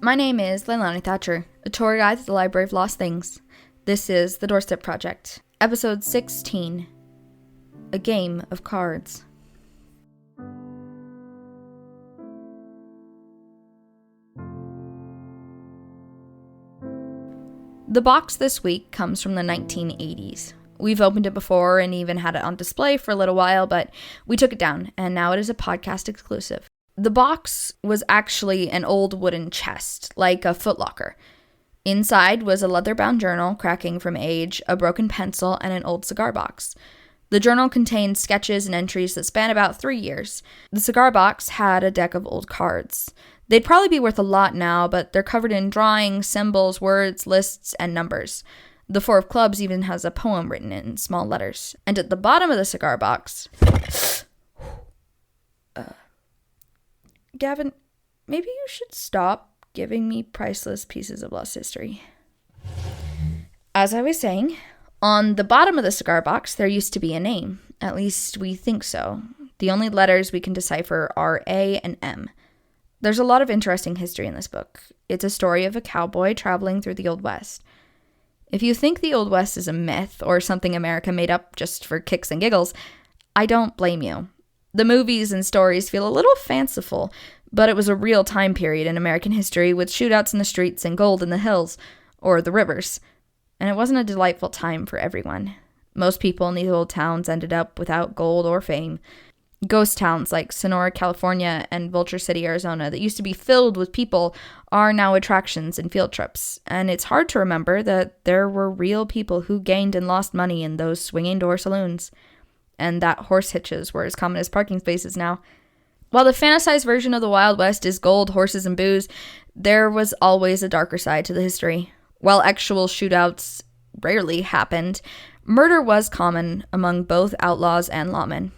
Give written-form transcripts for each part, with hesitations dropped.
My name is Leila Thatcher, a tour guide to the Library of Lost Things. This is The Doorstep Project, Episode 16, A Game of Cards. The box this week comes from the 1980s. We've opened it before and even had it on display for a little while, but we took it down, and now it is a podcast exclusive. The box was actually an old wooden chest, like a footlocker. Inside was a leather-bound journal, cracking from age, a broken pencil, and an old cigar box. The journal contained sketches and entries that span about 3 years. The cigar box had a deck of old cards. They'd probably be worth a lot now, but they're covered in drawings, symbols, words, lists, and numbers. The Four of Clubs even has a poem written in small letters. And at the bottom of the cigar box... Gavin, maybe you should stop giving me priceless pieces of lost history. As I was saying, on the bottom of the cigar box, there used to be a name. At least we think so. The only letters we can decipher are A and M. There's a lot of interesting history in this book. It's a story of a cowboy traveling through the Old West. If you think the Old West is a myth or something America made up just for kicks and giggles, I don't blame you. The movies and stories feel a little fanciful, but it was a real time period in American history with shootouts in the streets and gold in the hills, or the rivers. And it wasn't a delightful time for everyone. Most people in these old towns ended up without gold or fame. Ghost towns like Sonora, California, and Vulture City, Arizona, that used to be filled with people are now attractions and field trips. And it's hard to remember that there were real people who gained and lost money in those swinging door saloons. And that horse hitches were as common as parking spaces now. While the fantasized version of the Wild West is gold, horses, and booze, there was always a darker side to the history. While actual shootouts rarely happened, murder was common among both outlaws and lawmen.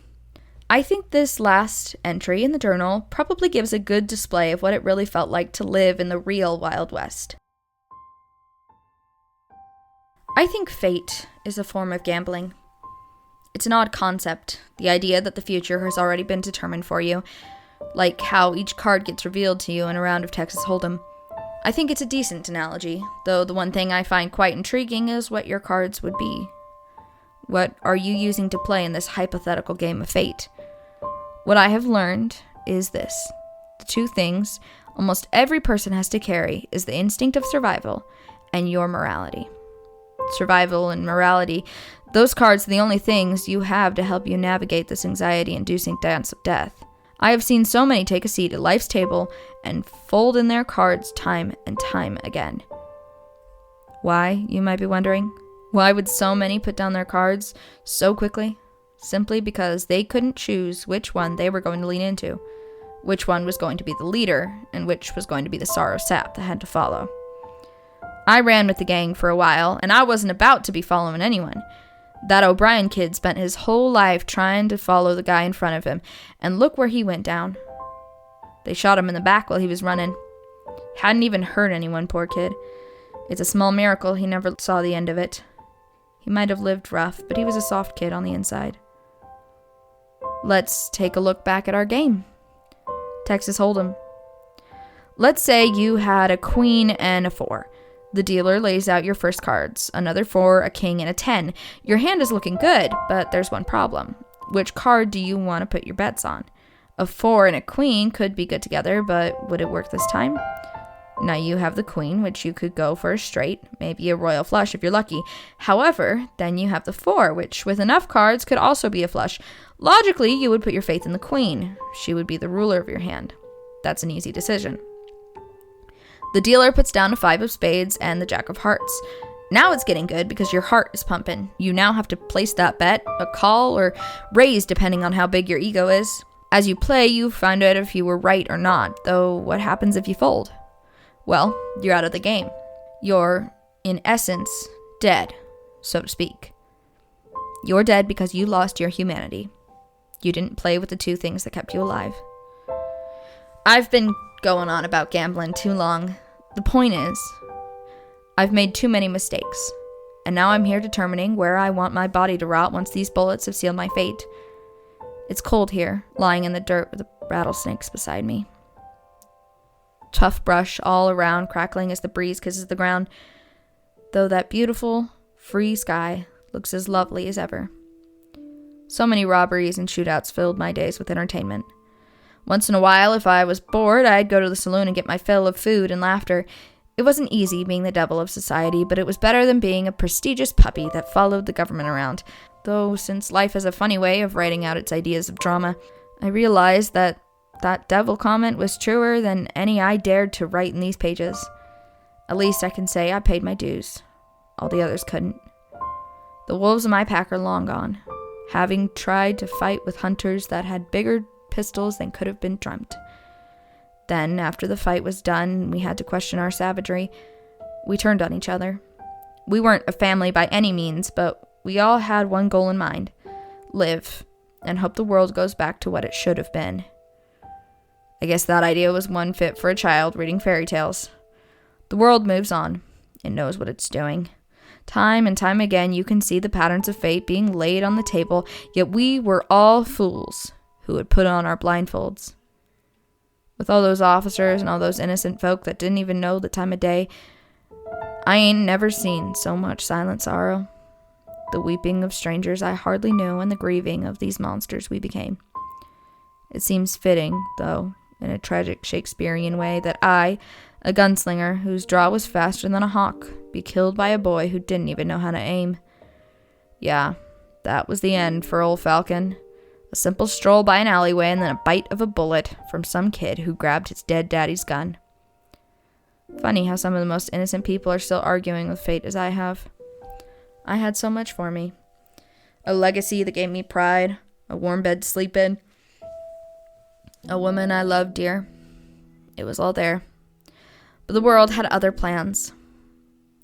I think this last entry in the journal probably gives a good display of what it really felt like to live in the real Wild West. I think fate is a form of gambling. It's an odd concept, the idea that the future has already been determined for you, like how each card gets revealed to you in a round of Texas Hold'em. I think it's a decent analogy, though the one thing I find quite intriguing is what your cards would be. What are you using to play in this hypothetical game of fate? What I have learned is this. The two things almost every person has to carry is the instinct of survival and your morality. Survival and morality, those cards are the only things you have to help you navigate this anxiety-inducing dance of death. I have seen so many take a seat at life's table and fold in their cards time and time again. Why, you might be wondering? Why would so many put down their cards so quickly? Simply because they couldn't choose which one they were going to lean into, which one was going to be the leader, and which was going to be the sorrow sap that had to follow. I ran with the gang for a while, and I wasn't about to be following anyone. That O'Brien kid spent his whole life trying to follow the guy in front of him, and look where he went down. They shot him in the back while he was running. Hadn't even hurt anyone, poor kid. It's a small miracle he never saw the end of it. He might have lived rough, but he was a soft kid on the inside. Let's take a look back at our game. Texas Hold'em. Let's say you had a queen and a 4. The dealer lays out your first cards, another 4, a king, and a 10. Your hand is looking good, but there's one problem. Which card do you want to put your bets on? A 4 and a queen could be good together, but would it work this time? Now you have the queen, which you could go for a straight, maybe a royal flush if you're lucky. However, then you have the 4, which with enough cards could also be a flush. Logically, you would put your faith in the queen. She would be the ruler of your hand. That's an easy decision. The dealer puts down a 5 of spades and the jack of hearts. Now it's getting good because your heart is pumping. You now have to place that bet, a call, or raise depending on how big your ego is. As you play, you find out if you were right or not, though what happens if you fold? Well, you're out of the game. You're, in essence, dead, so to speak. You're dead because you lost your humanity. You didn't play with the two things that kept you alive. I've been going on about gambling too long. The point is, I've made too many mistakes, and now I'm here determining where I want my body to rot once these bullets have sealed my fate. It's cold here, lying in the dirt with the rattlesnakes beside me. tough brush all around, crackling as the breeze kisses the ground, though that beautiful, free sky looks as lovely as ever. So many robberies and shootouts filled my days with entertainment. Once in a while, if I was bored, I'd go to the saloon and get my fill of food and laughter. It wasn't easy being the devil of society, but it was better than being a prestigious puppy that followed the government around. Though, since life has a funny way of writing out its ideas of drama, I realized that devil comment was truer than any I dared to write in these pages. At least I can say I paid my dues. All the others couldn't. The wolves of my pack are long gone, having tried to fight with hunters that had bigger pistols than could have been dreamt. Then, after the fight was done and we had to question our savagery, we turned on each other. We weren't a family by any means, but we all had one goal in mind: live, and hope the world goes back to what it should have been. I guess that idea was one fit for a child reading fairy tales. The world moves on. It knows what it's doing. Time and time again, you can see the patterns of fate being laid on the table, yet we were all fools who would put on our blindfolds. With all those officers and all those innocent folk that didn't even know the time of day, I ain't never seen so much silent sorrow. The weeping of strangers I hardly knew and the grieving of these monsters we became. It seems fitting, though, in a tragic Shakespearean way, that I, a gunslinger whose draw was faster than a hawk, be killed by a boy who didn't even know how to aim. Yeah, that was the end for old Falcon. A simple stroll by an alleyway and then a bite of a bullet from some kid who grabbed his dead daddy's gun. Funny how some of the most innocent people are still arguing with fate as I have. I had so much for me. A legacy that gave me pride, a warm bed to sleep in, a woman I loved dear. It was all there. But the world had other plans.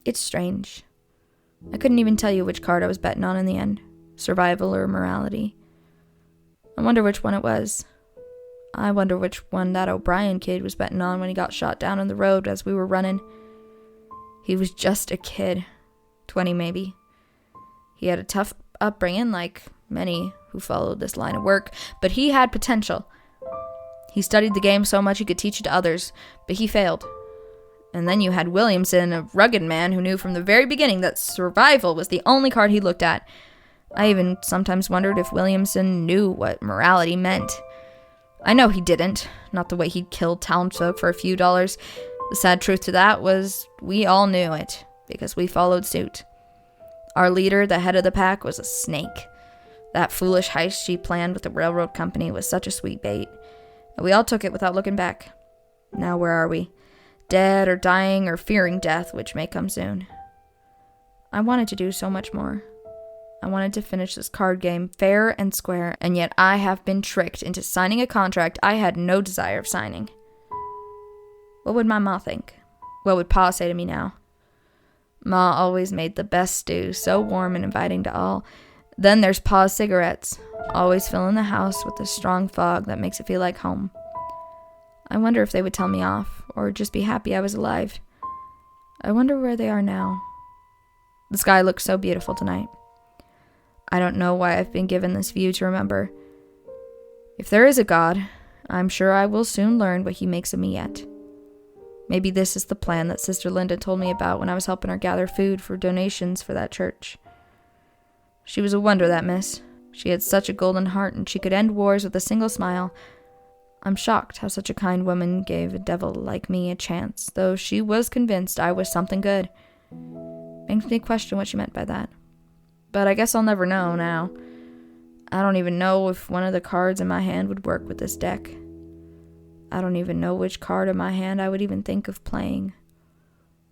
It's strange. I couldn't even tell you which card I was betting on in the end, survival or morality. I wonder which one it was. I wonder which one that O'Brien kid was betting on when he got shot down on the road as we were running. He was just a kid, 20 maybe. He had a tough upbringing like many who followed this line of work, but he had potential. He studied the game so much he could teach it to others, but he failed. And then you had Williamson, a rugged man who knew from the very beginning that survival was the only card he looked at. I even sometimes wondered if Williamson knew what morality meant. I know he didn't, not the way he'd killed townsfolk for a few dollars. The sad truth to that was we all knew it, because we followed suit. Our leader, the head of the pack, was a snake. That foolish heist she planned with the railroad company was such a sweet bait. And we all took it without looking back. Now where are we? Dead or dying or fearing death, which may come soon. I wanted to do so much more. I wanted to finish this card game fair and square, and yet I have been tricked into signing a contract I had no desire of signing. What would my ma think? What would Pa say to me now? Ma always made the best stew, so warm and inviting to all. Then there's Pa's cigarettes, always filling the house with a strong fog that makes it feel like home. I wonder if they would tell me off, or just be happy I was alive. I wonder where they are now. The sky looks so beautiful tonight. I don't know why I've been given this view to remember. If there is a God, I'm sure I will soon learn what he makes of me yet. Maybe this is the plan that Sister Linda told me about when I was helping her gather food for donations for that church. She was a wonder, that miss. She had such a golden heart, and she could end wars with a single smile. I'm shocked how such a kind woman gave a devil like me a chance, though she was convinced I was something good. Makes me question what she meant by that. But I guess I'll never know now. I don't even know if one of the cards in my hand would work with this deck. I don't even know which card in my hand I would even think of playing.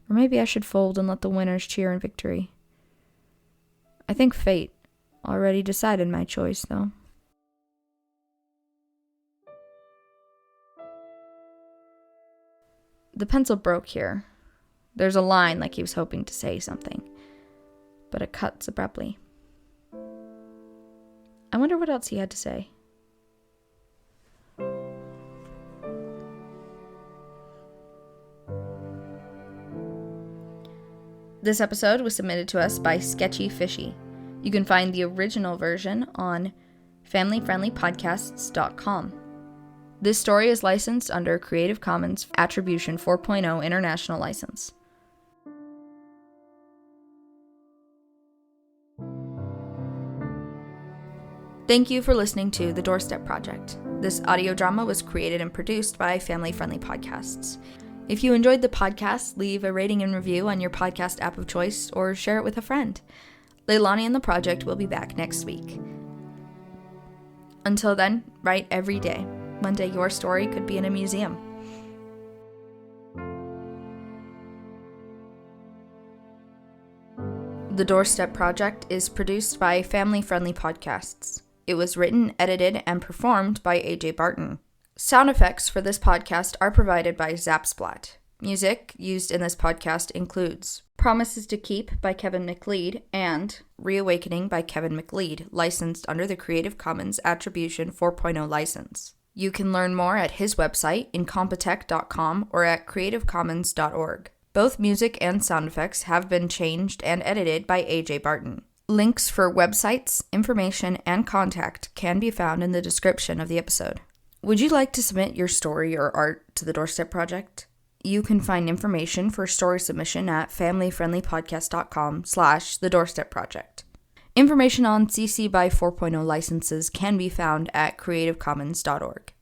Or maybe I should fold and let the winners cheer in victory. I think fate already decided my choice, though. The pencil broke here. There's a line like he was hoping to say something, but it cuts abruptly. I wonder what else he had to say. This episode was submitted to us by Sketchy Fishy. You can find the original version on familyfriendlypodcasts.com. This story is licensed under Creative Commons Attribution 4.0 International License. Thank you for listening to The Doorstep Project. This audio drama was created and produced by Family Friendly Podcasts. If you enjoyed the podcast, leave a rating and review on your podcast app of choice or share it with a friend. Leilani and the project will be back next week. Until then, write every day. One day your story could be in a museum. The Doorstep Project is produced by Family Friendly Podcasts. It was written, edited, and performed by AJ Barton. Sound effects for this podcast are provided by Zapsplat. Music used in this podcast includes Promises to Keep by Kevin McLeod and Reawakening by Kevin McLeod, licensed under the Creative Commons Attribution 4.0 license. You can learn more at his website, incompetech.com, or at creativecommons.org. Both music and sound effects have been changed and edited by AJ Barton. Links for websites, information, and contact can be found in the description of the episode. Would you like to submit your story or art to the Doorstep Project? You can find information for story submission at familyfriendlypodcast.com/The Doorstep Project. Information on CC by 4.0 licenses can be found at creativecommons.org.